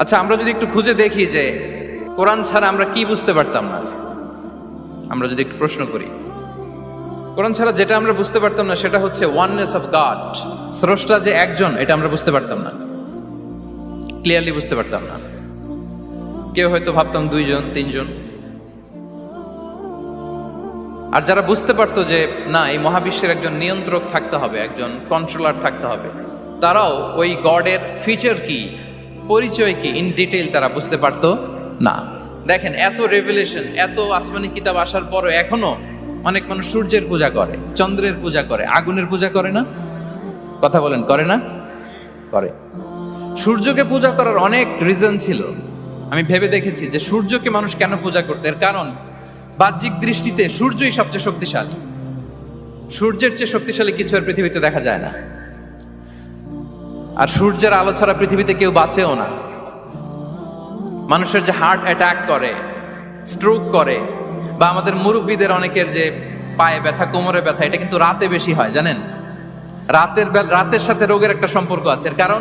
আচ্ছা, আমরা যদি একটু খুঁজে দেখি যে কোরআন ছাড়া আমরা কি বুঝতে পারতাম না, আমরা যদি একটু প্রশ্ন করি, কোরআন ছাড়া যেটা আমরা বুঝতে পারতাম না সেটা হচ্ছে ওয়াননেস অফ গড, স্রষ্টা যে একজন, এটা আমরা বুঝতে পারতাম না, ক্লিয়ারলি বুঝতে পারতাম না। কেউ হয়তো ভাবতাম দুইজন তিনজন, আর যারা বুঝতে পারতো যে না, এই মহাবিশ্বের একজন নিয়ন্ত্রক থাকতে হবে, একজন কন্ট্রোলার থাকতে হবে, তারাও ওই গডের ফিচার কি, পরিচয় কি, ইন ডিটেইল তারা বুঝতে পারতো না। দেখেন, এত রেভেলেশন, এত আসমানি কিতাব আসার পরও এখনো অনেক মানুষ সূর্যের পূজা করে, চন্দ্রের পূজা করে, আগুনের পূজা করে না? কথা বলেন, করে না? করে। সূর্যকে পূজা করার অনেক রিজন ছিল। আমি ভেবে দেখেছি যে সূর্যকে মানুষ কেন পূজা করতে, এর কারণ বাহ্যিক দৃষ্টিতে সূর্যই সবচেয়ে শক্তিশালী। সূর্যের চেয়ে শক্তিশালী কিছু আর পৃথিবীতে দেখা যায় না। আর সূর্যের আলো ছাড়া পৃথিবীতে কেউ বাঁচেও না। মানুষের যে হার্ট অ্যাটাক করে, স্ট্রোক করে, বা আমাদের মুরব্বীদের অনেকের যে পায়ে ব্যথা, কোমরে ব্যথা, এটা কিন্তু রাতে বেশি হয়, জানেন? রাতের সাথে রোগের একটা সম্পর্ক আছে। এর কারণ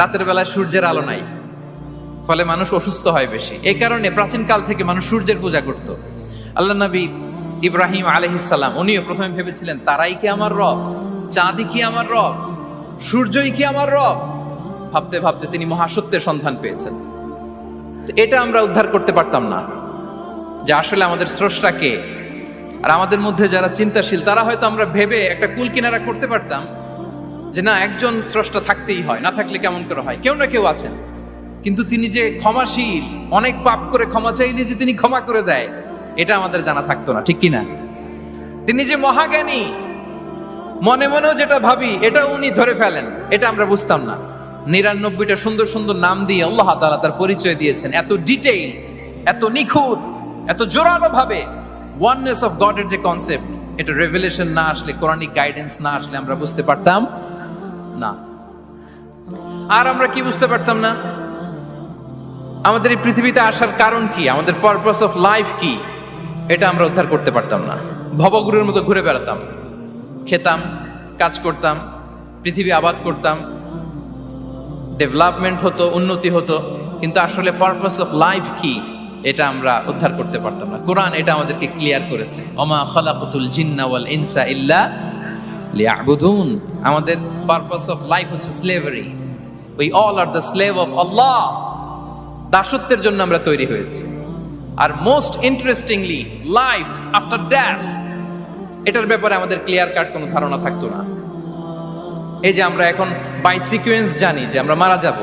রাতের বেলায় সূর্যের আলো নাই, ফলে মানুষ অসুস্থ হয় বেশি। এই কারণে প্রাচীন কাল থেকে মানুষ সূর্যের পূজা করত। আল্লাহ নবী ইব্রাহিম আলাইহিস সালাম, উনিও প্রথমে ভেবেছিলেন তারাই কি আমার রব, চাঁদই কি আমার রব, সূর্যই কি আমার রব। ভাবতে ভাবতে তিনি মহাসত্যের সন্ধান পেয়েছেন। তো এটা আমরা উদ্ধার করতে পারতাম না যে আসলে আমাদের স্রষ্টা কে। আর আমাদের মধ্যে যারা চিন্তাশীল, তারা হয়তো আমরা ভেবে একটা কুল কিনারা করতে পারতাম যে না, একজন স্রষ্টা থাকতেই হয়, না থাকলে কেমন করে হয়, কেউ না কেউ আছেন। কিন্তু তিনি যে ক্ষমাশীল, অনেক পাপ করে ক্ষমা চাইলে যে তিনি ক্ষমা করে দেয়, এটা আমাদের জানা থাকতো না, ঠিক কিনা? তিনি যে মহাজ্ঞানী, মনে মনেও যেটা ভাবি এটা উনি ধরে ফেলেন, এটা আমরা বুঝতাম না। 99টা সুন্দর সুন্দর নাম দিয়ে আল্লাহ তাআলা তার পরিচয় দিয়েছেন, এত ডিটেইল, এত নিখুঁত, এত জোরালো ভাবে। ওয়াননেস অফ গডের যে কনসেপ্ট, এটা রেভেলেশন না আসলে, কোরআনিক গাইডেন্স না আসলে আমরা বুঝতে পারতাম না। আর আমরা কি বুঝতে পারতাম না? আমাদের এই পৃথিবীতে আসার কারণ কি, আমাদের পারপাস অফ লাইফ কি, এটা আমরা উদ্ধার করতে পারতাম না। ভবগুরুর মতো ঘুরে বেড়াতাম, খেতাম, কাজ করতাম, পৃথিবী আবাদ করতাম, ডেভেলপমেন্ট হতো, উন্নতি হতো, কিন্তু আসলে পারপাস অফ লাইফ কি, এটা আমরা উদ্ধার করতে পারতাম না। কোরআন এটা আমাদেরকে ক্লিয়ার করেছে, ওমা খালাকাতুল জিন্না ওয়াল ইনসা ইল্লা লিয়াবুদুন। আমাদের পারপাস অফ লাইফ হচ্ছে slavery. We all are the slave of Allah. দাসত্বের জন্য আমরা তৈরি হয়েছি। আর most interestingly, life after death, এটার ব্যাপারে আমাদের ক্লিয়ার কাট কোনো ধারণা থাকতো না। এই যে আমরা এখন বাই সিকোয়েন্স জানি যে আমরা মারা যাব,